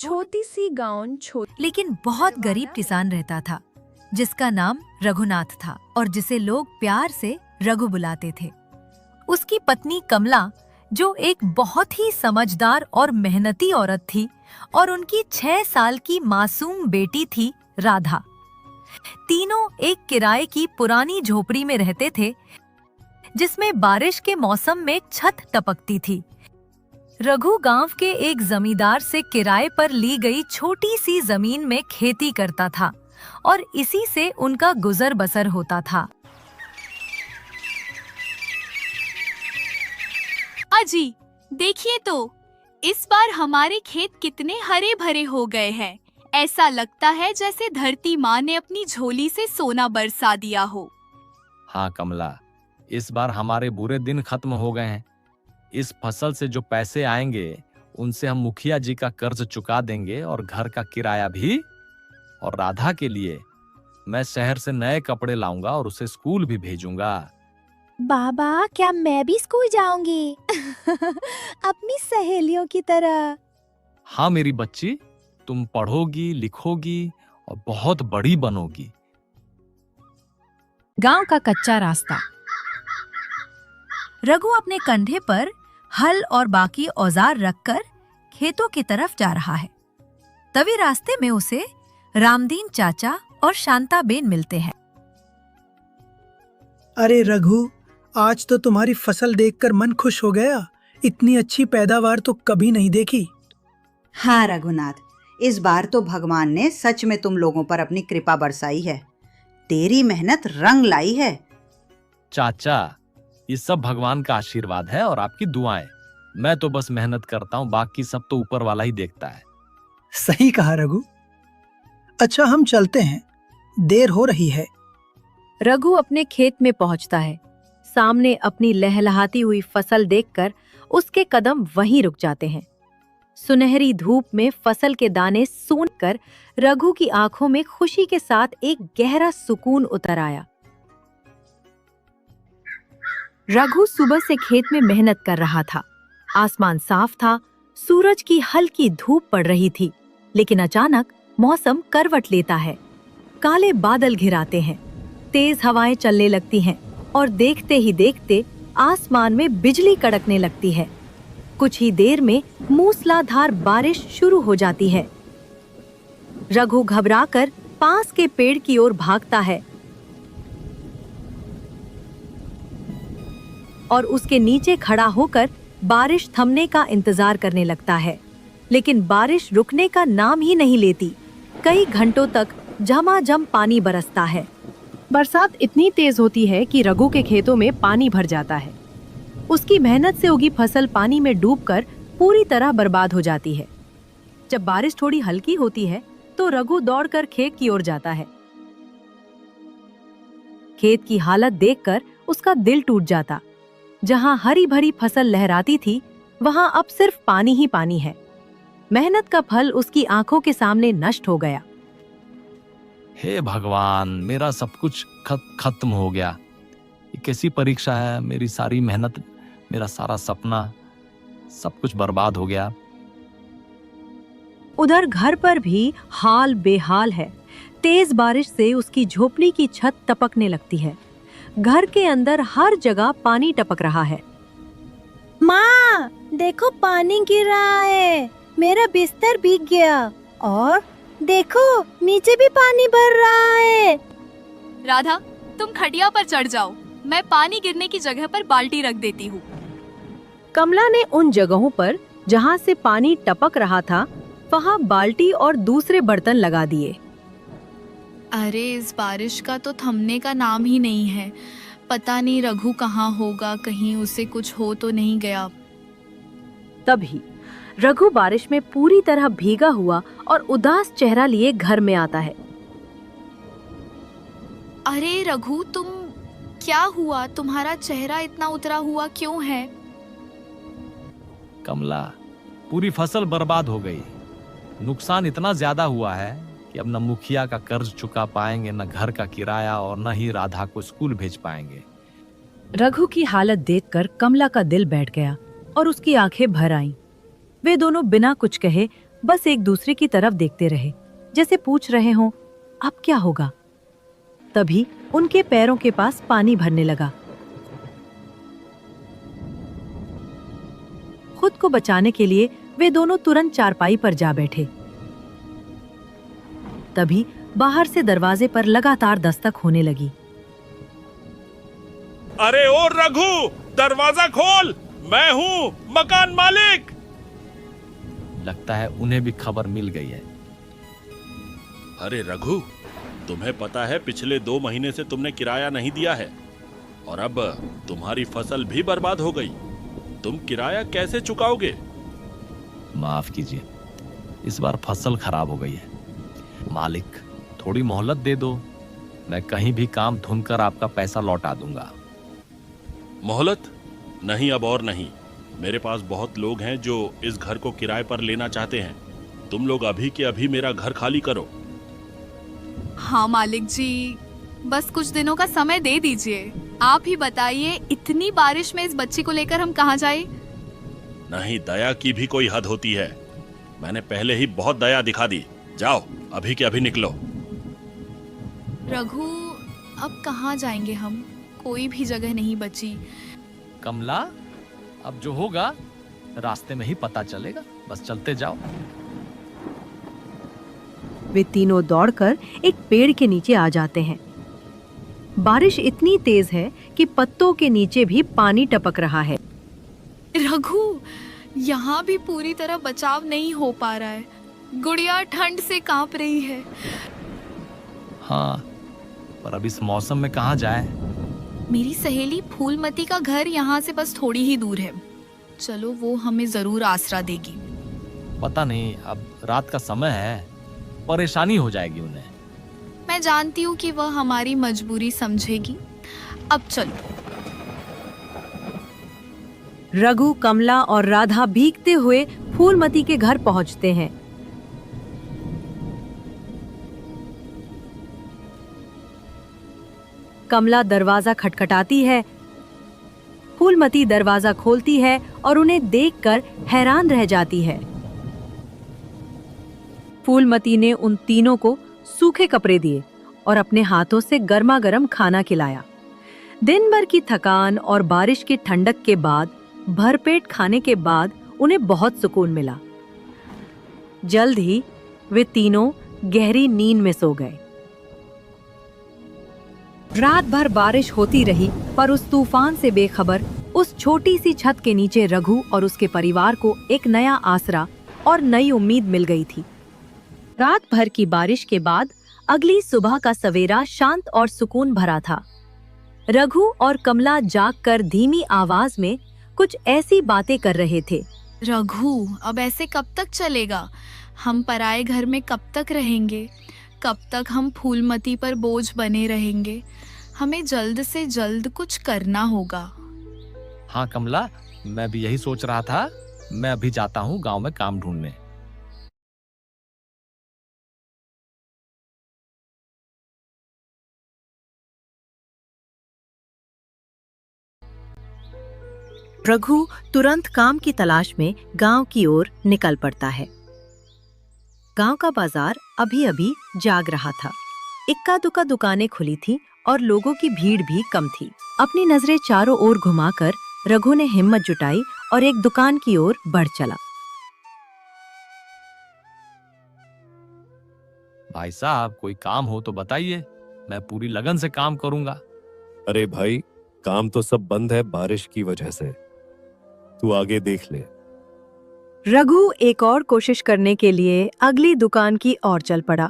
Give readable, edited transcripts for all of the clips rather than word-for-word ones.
छोटी सी गांव लेकिन बहुत गरीब किसान रहता था जिसका नाम रघुनाथ था और जिसे लोग प्यार से रघु बुलाते थे। उसकी पत्नी कमला, जो एक बहुत ही समझदार और मेहनती औरत थी, और उनकी 6 साल की मासूम बेटी थी राधा। तीनों एक किराए की पुरानी झोपड़ी में रहते थे जिसमें बारिश के मौसम में छत टपकती थी। रघु गांव के एक जमींदार से किराए पर ली गई छोटी सी जमीन में खेती करता था और इसी से उनका गुजर बसर होता था। अजी, देखिए तो इस बार हमारे खेत कितने हरे भरे हो गए हैं। ऐसा लगता है जैसे धरती माँ ने अपनी झोली से सोना बरसा दिया हो। हाँ कमला, इस बार हमारे बुरे दिन खत्म हो गए हैं। इस फसल से जो पैसे आएंगे उनसे हम मुखिया जी का कर्ज चुका देंगे और घर का किराया भी। और राधा के लिए मैं शहर से नए कपड़े लाऊंगा और उसे स्कूल भी भेजूंगा। बाबा, क्या मैं भी स्कूल जाऊंगी? अपनी सहेलियों की तरह। हाँ मेरी बच्ची, तुम पढ़ोगी, लिखोगी और बहुत बड़ी बनोगी। गांव का कच्चा रास्ता। रघु अपने कंधे पर हल और बाकी औजार रखकर खेतों की तरफ जा रहा है। तभी रास्ते में उसे रामदीन चाचा और शांताबेन मिलते हैं। अरे रघु, आज तो तुम्हारी फसल देखकर मन खुश हो गया। इतनी अच्छी पैदावार तो कभी नहीं देखी। हाँ रघुनाथ, इस बार तो भगवान ने सच में तुम लोगों पर अपनी कृपा बरसाई है। तेरी मेहनत रंग लाई है। चाचा, ये सब भगवान का आशीर्वाद है और आपकी दुआएं। मैं तो बस मेहनत करता हूँ, बाकी सब तो ऊपर वाला ही देखता है। सही कहा रघु। अच्छा, हम चलते हैं, देर हो रही है। रघु अपने खेत में पहुंचता है। सामने अपनी लहलहाती हुई फसल देखकर उसके कदम वहीं रुक जाते हैं। सुनहरी धूप में फसल के दाने सूंघकर रघु की आंखों में खुशी के साथ एक गहरा सुकून उतर आया। रघु सुबह से खेत में मेहनत कर रहा था। आसमान साफ था, सूरज की हल्की धूप पड़ रही थी, लेकिन अचानक मौसम करवट लेता है। काले बादल घिराते हैं, तेज हवाएं चलने लगती हैं और देखते ही देखते आसमान में बिजली कड़कने लगती है। कुछ ही देर में मूसलाधार बारिश शुरू हो जाती है। रघु घबराकर पास के पेड़ की ओर भागता है और उसके नीचे खड़ा होकर बारिश थमने का इंतजार करने लगता है, लेकिन बारिश रुकने का नाम ही नहीं लेती। कई घंटों तक झमाझम पानी बरसता है। बरसात इतनी तेज होती है कि रघु के खेतों में पानी भर जाता है। उसकी मेहनत से उगी फसल पानी में डूबकर पूरी तरह बर्बाद हो जाती है। जब बारिश थोड़ी हल्की होती है तो रघु दौड़कर खेत की ओर जाता है। खेत की हालत देखकर उसका दिल टूट जाता। जहां हरी भरी फसल लहराती थी, वहां अब सिर्फ पानी ही पानी है। मेहनत का फल उसकी आंखों के सामने नष्ट हो गया। हे भगवान, मेरा सब कुछ खत्म हो गया। ये कैसी परीक्षा है? मेरी सारी मेहनत, मेरा सारा सपना, सब कुछ बर्बाद हो गया। उधर घर पर भी हाल बेहाल है। तेज बारिश से उसकी झोपड़ी की छत टपकने लगती है। घर के अंदर हर जगह पानी टपक रहा है। माँ, देखो पानी गिर रहा है। मेरा बिस्तर भीग गया और देखो नीचे भी पानी भर रहा है। राधा, तुम खटिया पर चढ़ जाओ, मैं पानी गिरने की जगह पर बाल्टी रख देती हूँ। कमला ने उन जगहों पर जहाँ से पानी टपक रहा था वहाँ बाल्टी और दूसरे बर्तन लगा दिए। अरे, इस बारिश का तो थमने का नाम ही नहीं है। पता नहीं रघु कहाँ होगा, कहीं उसे कुछ हो तो नहीं गया। तभी रघु बारिश में पूरी तरह भीगा हुआ और उदास चेहरा लिए घर में आता है। अरे रघु, तुम क्या हुआ? तुम्हारा चेहरा इतना उतरा हुआ क्यों है? कमला, पूरी फसल बर्बाद हो गई। नुकसान इतना ज्यादा हुआ है कि अब न मुखिया का कर्ज चुका पाएंगे, न घर का किराया और न ही राधा को स्कूल भेज पाएंगे। रघु की हालत देखकर कमला का दिल बैठ गया और उसकी आंखें भर आईं। वे दोनों बिना कुछ कहे बस एक दूसरे की तरफ देखते रहे, जैसे पूछ रहे हों अब क्या होगा। तभी उनके पैरों के पास पानी भरने लगा। खुद को बचाने के लिए वे दोनों तुरंत चारपाई पर जा बैठे। तभी बाहर से दरवाजे पर लगातार दस्तक होने लगी। अरे ओ रघु, दरवाजा खोल, मैं हूँ मकान मालिक। लगता है उन्हें भी खबर मिल गई है। अरे रघु, तुम्हें पता है पिछले 2 महीने से तुमने किराया नहीं दिया है और अब तुम्हारी फसल भी बर्बाद हो गई। तुम किराया कैसे चुकाओगे? माफ कीजिए, इस बार फसल खराब हो गई है। मालिक, थोड़ी मोहलत दे दो, मैं कहीं भी काम ढूंढकर आपका पैसा लौटा दूंगा। मोहलत? नहीं, अब और नहीं। मेरे पास बहुत लोग हैं जो इस घर को किराए पर लेना चाहते हैं। तुम लोग अभी के अभी मेरा घर खाली करो। हाँ मालिक जी, बस कुछ दिनों का समय दे दीजिए। आप ही बताइए, इतनी बारिश में इस बच्ची को लेकर हम कहाँ जाएं? नहीं, दया की भी कोई हद होती है। मैंने पहले ही बहुत दया दिखा दी। जाओ, अभी के अभी निकलो। रघु, अब कहाँ जाएंगे हम? कोई भी जगह नहीं बची। कमला, अब जो होगा रास्ते में ही पता चलेगा, बस चलते जाओ। वे तीनों दौड़कर एक पेड़ के नीचे आ जाते हैं। बारिश इतनी तेज है कि पत्तों के नीचे भी पानी टपक रहा है। रघु, यहाँ भी पूरी तरह बचाव नहीं हो पा रहा है। गुड़िया ठंड से कांप रही है। हाँ, पर अब इस मौसम में कहाँ जाए? मेरी सहेली फूलमती का घर यहाँ से बस थोड़ी ही दूर है। चलो, वो हमें जरूर आसरा देगी। पता नहीं, अब रात का समय है, परेशानी हो जाएगी उन्हें। मैं जानती हूँ कि वह हमारी मजबूरी समझेगी। अब चलो। रघु, कमला और राधा भीगते हुए फूलमती के घर पहुंचते हैं। कमला दरवाजा खटखटाती है। फूलमती दरवाजा खोलती है और उन्हें देखकर हैरान रह जाती है। फूलमती ने उन तीनों को सूखे कपड़े दिए और अपने हाथों से गर्मा गर्म खाना खिलाया। दिन भर की थकान और बारिश की ठंडक के बाद, भरपेट खाने के बाद उन्हें बहुत सुकून मिला। जल्द ही वे तीनों गहरी नींद में सो गए। रात भर बारिश होती रही, पर उस तूफान से बेखबर उस छोटी सी छत के नीचे रघु और उसके परिवार को एक नया आसरा और नई उम्मीद मिल गई थी। रात भर की बारिश के बाद अगली सुबह का सवेरा शांत और सुकून भरा था। रघु और कमला जागकर धीमी आवाज में कुछ ऐसी बातें कर रहे थे। रघु, अब ऐसे कब तक चलेगा? हम पराए घर में कब तक रहेंगे? कब तक हम फूलमती पर बोझ बने रहेंगे? हमें जल्द से जल्द कुछ करना होगा। हाँ कमला, मैं भी यही सोच रहा था। मैं अभी जाता हूँ गांव में काम ढूंढने। रघु तुरंत काम की तलाश में गांव की ओर निकल पड़ता है। गांव का बाजार अभी अभी जाग रहा था। इक्का दुक्का दुकानें खुली थीं और लोगों की भीड़ भी कम थी। अपनी नजरें चारों ओर घुमाकर रघु ने हिम्मत जुटाई और एक दुकान की ओर बढ़ चला। भाई साहब, कोई काम हो तो बताइए, मैं पूरी लगन से काम करूंगा। अरे भाई, काम तो सब बंद है बारिश की वजह से। तू आगे देख ले। रघु एक और कोशिश करने के लिए अगली दुकान की ओर चल पड़ा।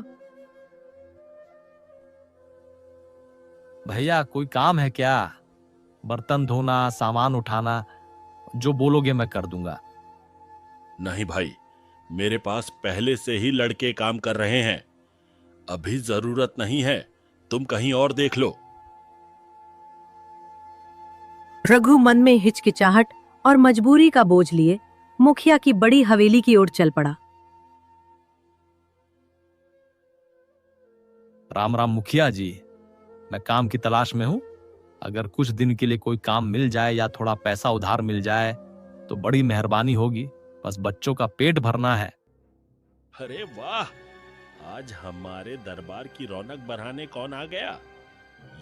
भैया, कोई काम है क्या? बर्तन धोना, सामान उठाना, जो बोलोगे मैं कर दूंगा। नहीं भाई, मेरे पास पहले से ही लड़के काम कर रहे हैं। अभी जरूरत नहीं है, तुम कहीं और देख लो। रघु मन में हिचकिचाहट और मजबूरी का बोझ लिए मुखिया की बड़ी हवेली की ओर चल पड़ा। राम राम मुखिया जी, मैं काम की तलाश में हूँ। अगर कुछ दिन के लिए कोई काम मिल जाए या थोड़ा पैसा उधार मिल जाए तो बड़ी मेहरबानी होगी। बस बच्चों का पेट भरना है। अरे वाह, आज हमारे दरबार की रौनक बढ़ाने कौन आ गया?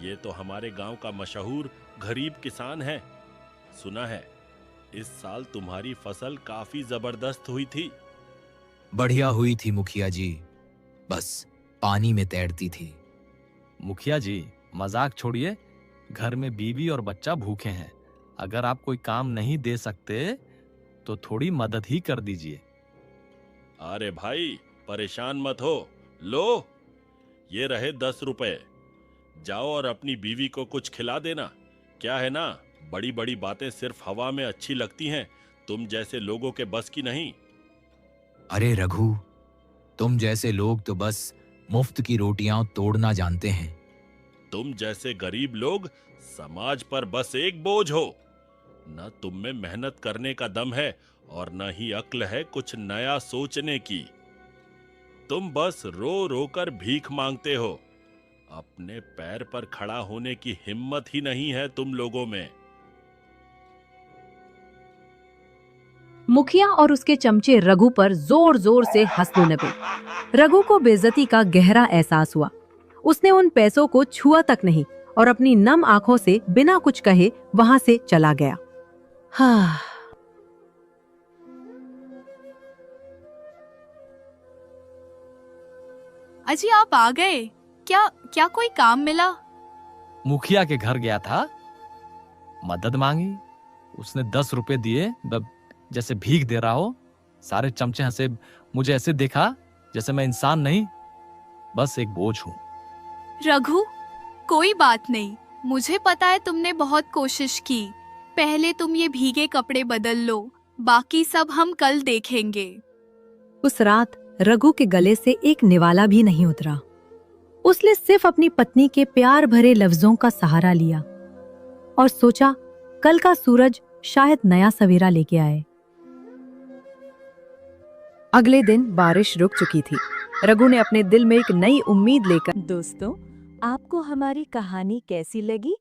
ये तो हमारे गांव का मशहूर गरीब किसान है। सुना है इस साल तुम्हारी फसल काफी जबरदस्त हुई थी। बढ़िया हुई थी मुखिया जी, बस पानी में तैरती थी। मुखिया जी मजाक छोड़िए, घर में बीवी और बच्चा भूखे हैं। अगर आप कोई काम नहीं दे सकते तो थोड़ी मदद ही कर दीजिए। अरे भाई परेशान मत हो, लो ये रहे 10 रुपए। जाओ और अपनी बीवी को कुछ खिला देना। क्या है ना, बड़ी बड़ी बातें सिर्फ हवा में अच्छी लगती हैं, तुम जैसे लोगों के बस की नहीं। अरे रघु, तुम जैसे लोग तो बस मुफ्त की रोटियां तोड़ना जानते हैं। तुम जैसे गरीब लोग समाज पर बस एक बोझ हो। न तुम में मेहनत करने का दम है और न ही अक्ल है कुछ नया सोचने की। तुम बस रो रो कर भीख मांगते हो। अपने पैर पर खड़ा होने की हिम्मत ही नहीं है तुम लोगों में। मुखिया और उसके चमचे रघु पर जोर जोर से हंसने लगे। रघु को बेइज्जती का गहरा एहसास हुआ। उसने उन पैसों को छुआ तक नहीं और अपनी नम आंखों से बिना कुछ कहे वहां से चला गया। हाँ। अजी आप आ गए? क्या क्या कोई काम मिला? मुखिया के घर गया था, मदद मांगी, उसने 10 रुपए दिए, जैसे भीख दे रहा हो। सारे चमचे हंसे, मुझे ऐसे देखा जैसे मैं इंसान नहीं, बस एक बोझ हूं। रघु कोई बात नहीं, मुझे पता है तुमने बहुत कोशिश की। पहले तुम ये भीगे कपड़े बदल लो, बाकी सब हम कल देखेंगे। उस रात रघु के गले से एक निवाला भी नहीं उतरा। उसने सिर्फ अपनी पत्नी के प्यार भरे लफ्जों का सहारा लिया और सोचा कल का सूरज शायद नया सवेरा लेके आए। अगले दिन बारिश रुक चुकी थी। रघु ने अपने दिल में एक नई उम्मीद लेकर। दोस्तों, आपको हमारी कहानी कैसी लगी?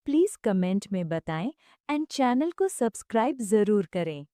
प्लीज कमेंट में बताएं एंड चैनल को सब्सक्राइब जरूर करें।